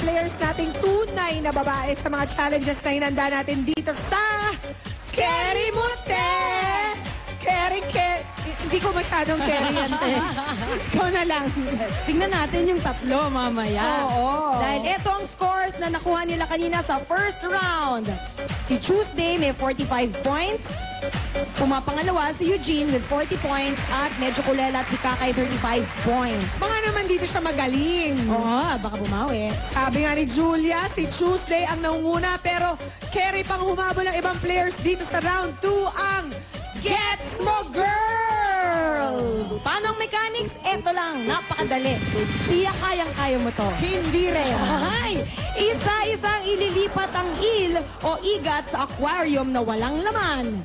players nating tunay na babae sa mga challenges na hinanda natin dito sa Kerry Mote! Kerry. Hindi ko masyadong Kerry yan, te. Ikaw na lang. Tingnan natin yung tatlo mamaya. Oo. Dahil ito ang scores na nakuha nila kanina sa first round. Si Tuesday may 45 points. Pumapangalawa si Eugene with 40 points at medyo kulela at si Kakay 35 points. Baka naman dito siya magaling. Oo, baka bumawi. Sabi nga ni Julia, si Tuesday ang nangunguna pero Kerry pang humabol ng ibang players dito sa round 2 ang Gets Mo Girl! Paano ang mechanics? Eto lang, napakadali. Tiyak kayang-kaya mo to. Hindi rin. Ay! Isa-isang ililipat ang eel o igat sa aquarium na walang laman.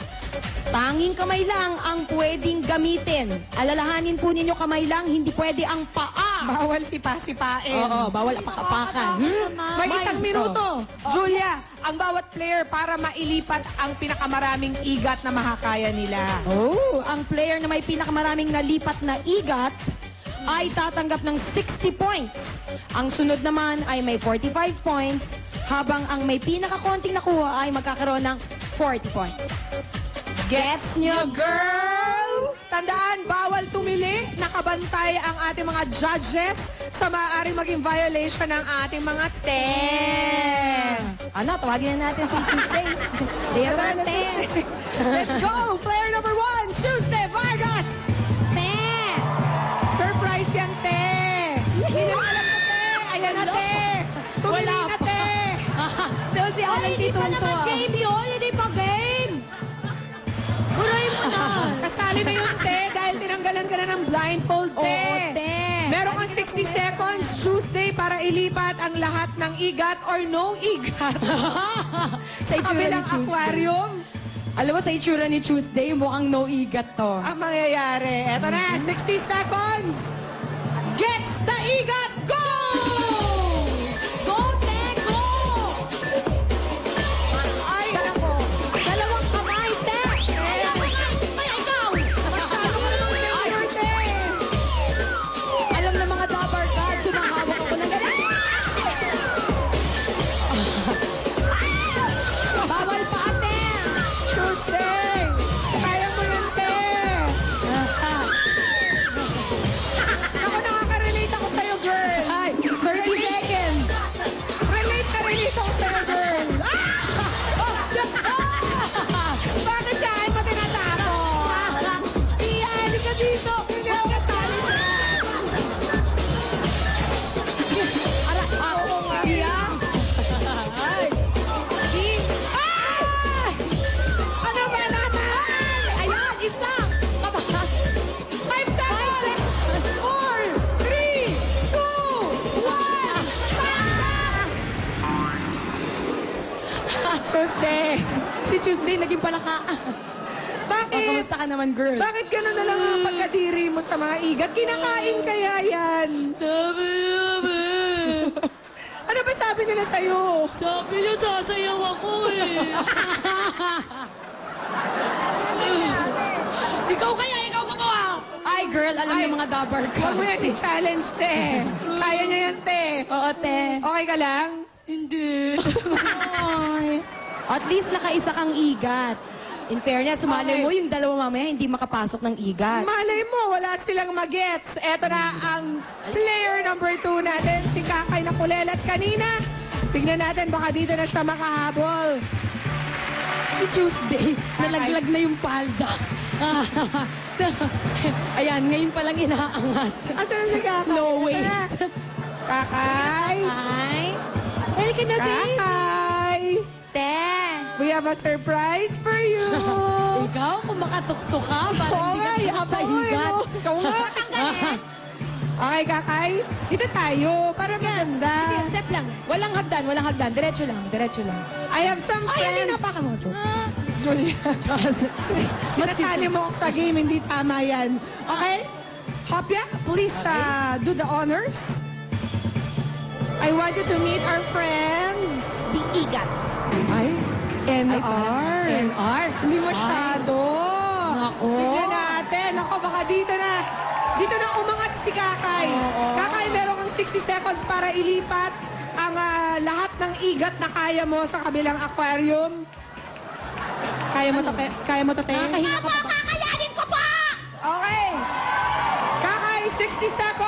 Tanging kamay lang ang pwedeng gamitin. Alalahanin po ninyo kamay lang, hindi pwede ang paa. Bawal sipa-sipain. Oo, bawal apak-apakan. May isang minuto. Julia, ang bawat player para mailipat ang pinakamaraming igat na makakaya nila. Oh, ang player na may pinakamaraming nalipat na igat ay tatanggap ng 60 points. Ang sunod naman ay may 45 points, habang ang may pinakakonting nakuha ay magkakaroon ng 40 points. Gets nyo, girl? Tandaan, bawal tumili. Nakabantay ang ating mga judges sa maaaring maging violation ng ating mga Ano, tawagin na natin si Tuesday. Derate. Let's go! Player number 1, Tuesday Vargas! Surprise yan, te! Hindi na alam na, te! Ayan na, te! Tumili Wala na, pa. te! Daw si Alan Tito to. Game yun, hindi pa game. Buray mo na. Kasali na yun, te, dahil tinanggalan ka na ng blindfold, te. Oo, te. Meron kang 60 seconds, Tuesday, para ilipat ang lahat ng igat or no igat. Sa itsura ni Kabilang Tuesday. aquarium, Alam mo, sa itsura ni Tuesday, mukhang no igat to. ang mangyayari. Eto na, 60 seconds. Gets the igat, go! Go, te! Go! Ay, nako. Dalawang kamay, te! Ay, ikaw. Masyado ko naman senior, te. Alam na mga dabar gods, sumahawak ako ng galit. Bawal pa, ate! Tuesday, kaya mo yan, te. Ako, nakaka-relate ako sa'yo, girl. Ay, 30 seconds! Relate na relate ako sa'yo, girl. Bakit siya ay matinatako? Tia, halika dito! Hindi ako kasali sa... Ara, Tia? Ay! Ah! Ano ba naman? Ayan, isa! 5 seconds! 4, 3, 2, 1! Tuesday! Si Tuesday, naging palaka. Bakit? Kamusta ka naman, girl? Bakit gano'n na lang ang pagkadiri mo sa mga igat? Kinakain kaya yan? Sabi namin. Ano ba sabi nila sa'yo? Sabi niyo, sasayaw ako eh. Ikaw gumawa. Ay, girl, alam niyo mga dabar Huwag mo gods. yan i-challenge, te. Kaya niya yan, te. Oo, te. Okay ka lang? Hindi. Ay. At least nakaisa kang igat. In fairness, malay Okay. mo yung dalawa mamaya hindi makapasok ng igat. Malay mo, wala silang magets. Eto na ang player number 2 natin, si Kakay na kulelat kanina. Tignan natin, baka dito na siya makahabol. Si Tuesday, nalaglag na yung palda. Ayan, ngayon palang inaangat. Asan na si Kakay? No Eto na. waste. Kakay! Ay, halika na, babe. Kakay! Te, We have a surprise for you! ikaw kung makatukso ka, parang Oo hindi nga, ka takot yabang sa mo eh, higat. no? Ikaw nga. Okay, Kakay. Dito tayo, para maganda. Sige, step lang. Walang hagdan. Diretso lang. I have some Ay, hindi friends. na pa ka mo, Joe. Julia, sinasali mo ako sa game, hindi tama yan. Okay? Hopya, please do the honors. I want you to meet our friends. The Igats. Ay, NR. NR? Hindi masyado. Nako. Tignan natin. Ako, baka dito na. Dito na umangat si Kakay. Oo. Kakay, meron kang 60 seconds para ilipat ang lahat ng igat na kaya mo sa kabilang aquarium. Kaya mo to, kaya mo to, te? Nakakahinga ka pa ba? Kakayanin ko po! Okay. Kakay, 60 seconds.